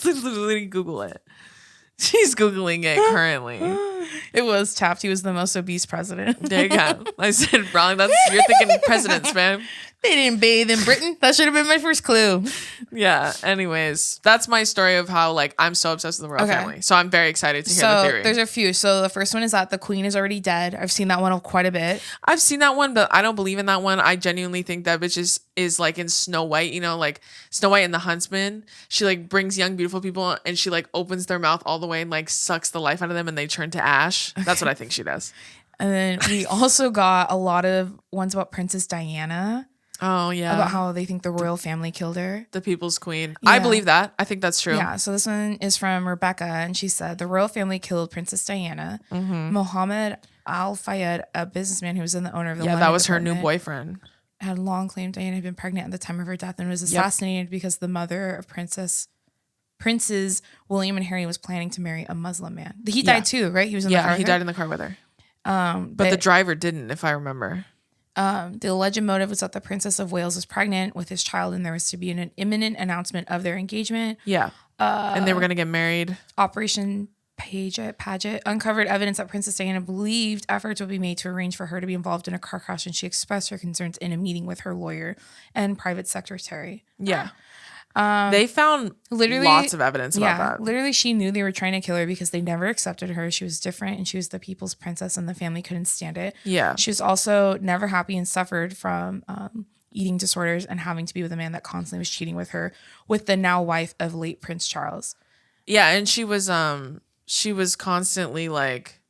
Literally Google it. She's Googling it currently. It was Taft. He was the most obese president. There you go. I said wrong. You're thinking presidents, man. They didn't bathe in Britain. That should have been my first clue. Yeah. Anyways, that's my story of how like I'm so obsessed with the royal family. So I'm very excited to hear the theory. There's a few. So the first one is that the queen is already dead. I've seen that one quite a bit. I've seen that one, but I don't believe in that one. I genuinely think that bitch is like in Snow White, you know, like Snow White and the Huntsman. She like brings young, beautiful people and she like opens their mouth all the way and like sucks the life out of them and they turn to ash. That's what I think she does. And then we also got a lot of ones about Princess Diana. Oh, yeah. About how they think the royal family killed her. The people's queen. Yeah. I believe that. I think that's true. Yeah. So this one is from Rebecca. And she said, the royal family killed Princess Diana. Mm-hmm. Mohammed Al-Fayed, a businessman who was the owner of the that was her new boyfriend. Had long claimed Diana had been pregnant at the time of her death and was assassinated because the mother of Princes William and Harry was planning to marry a Muslim man. He died too, right? He was in the car with her? He died in the car with her. But the driver didn't, if I remember. The alleged motive was that the Princess of Wales was pregnant with his child and there was to be an imminent announcement of their engagement. Yeah. And they were going to get married. Operation Paget uncovered evidence that Princess Diana believed efforts would be made to arrange for her to be involved in a car crash, and she expressed her concerns in a meeting with her lawyer and private secretary. Yeah. They found literally lots of evidence about that. Literally, she knew they were trying to kill her because they never accepted her. She was different and she was the people's princess and the family couldn't stand it. Yeah. She was also never happy and suffered from eating disorders and having to be with a man that constantly was cheating with her, with the now wife of late Prince Charles. Yeah, and she was constantly like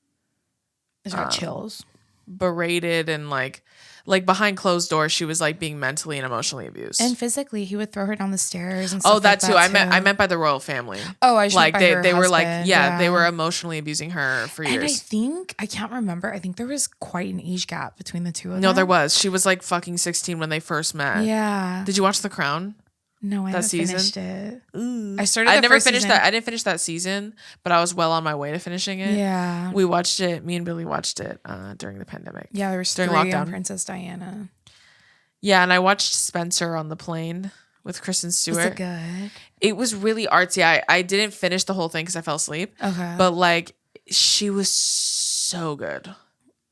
It's got chills. Berated and like behind closed doors, she was like being mentally and emotionally abused. And physically, he would throw her down the stairs and stuff. Oh, that like too. I meant by the royal family. Oh, I should like they were husband. like they were emotionally abusing her for years. And I can't remember. I think there was quite an age gap between the two of them. No, there was. She was like fucking 16 when they first met. Yeah. Did you watch The Crown? No, I haven't finished it. I started. I never finished that. I didn't finish that season, but I was well on my way to finishing it. Yeah, we watched it. Me and Billy watched it during the pandemic. Yeah, there was during 3 lockdown. on Princess Diana. Yeah, and I watched Spencer on the plane with Kristen Stewart. Was it good? It was really artsy. I didn't finish the whole thing because I fell asleep. Okay, but like she was so good.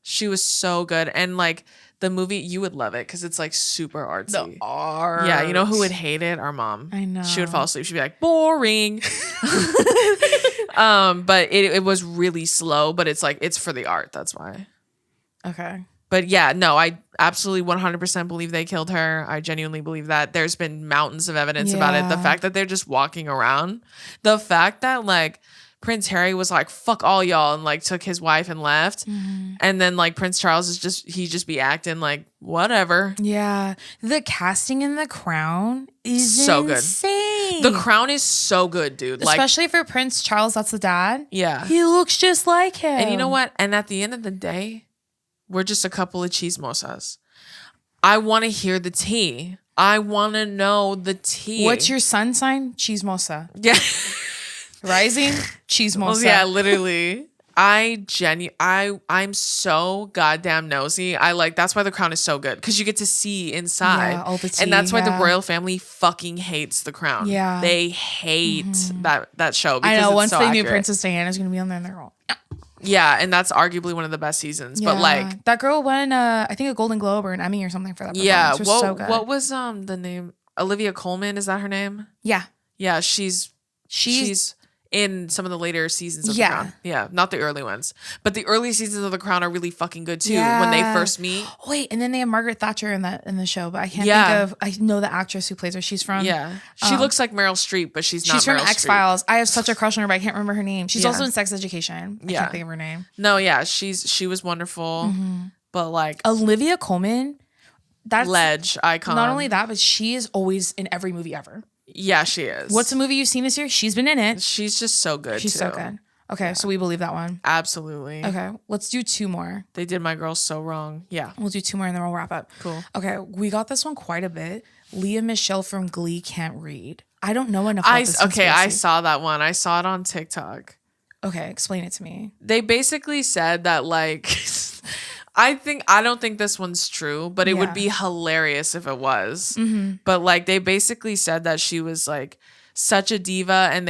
She was so good, and like. The movie, you would love it because it's like super artsy. The art. Yeah, you know who would hate it? Our mom. I know. She would fall asleep. She'd be like, boring. But it was really slow, but it's like, it's for the art. That's why. Okay. But yeah, no, I absolutely 100% believe they killed her. I genuinely believe that. There's been mountains of evidence about it. The fact that they're just walking around. The fact that like, Prince Harry was like, fuck all y'all, and like took his wife and left. Mm-hmm. And then like Prince Charles he just be acting like whatever. Yeah. The casting in The Crown is so insane. Good. The Crown is so good, dude. Especially for Prince Charles, that's the dad. Yeah. He looks just like him. And you know what? And at the end of the day, we're just a couple of chismosas. I want to hear the tea I want to know the tea. What's your sun sign? Chismosa. Yeah. Rising? Chismosa. Well, yeah, literally. I'm so goddamn nosy. That's why The Crown is so good, because you get to see inside. Yeah, all the tea, and that's why the royal family fucking hates The Crown. Yeah. They hate that show. I know. Once so they accurate. knew Princess Diana's going to be on there, and they're all... Yeah, and that's arguably one of the best seasons. Yeah. But like that girl won, I think, a Golden Globe or an Emmy or something for that performance. Yeah, It was so good. what was the name? Olivia Colman, is that her name? Yeah. Yeah, she's in some of the later seasons of The Crown. Yeah, not the early ones. But the early seasons of The Crown are really fucking good too, when they first meet. Wait, and then they have Margaret Thatcher in the show, but I can't think of... I know the actress who plays her. She's from... Yeah. She looks like Meryl Streep, but she's not She's from Meryl X-Files. I have such a crush on her, but I can't remember her name. She's also in Sex Education. I can't think of her name. No, yeah, she was wonderful. But like... Olivia Colman, that's... Ledge, icon. Not only that, but she is always in every movie ever. Yeah, she is. What's a movie you've seen this year? She's been in it. She's just so good, She's so good. Okay, so we believe that one. Absolutely. Okay, let's do two more. They did my girl so wrong. Yeah. We'll do two more and then we'll wrap up. Cool. Okay, we got this one quite a bit. Leah Michelle from Glee can't read. I don't know enough about this conspiracy. I saw that one. I saw it on TikTok. Okay, explain it to me. They basically said that like... I don't think this one's true, but it would be hilarious if it was. But like they basically said that she was like such a diva, and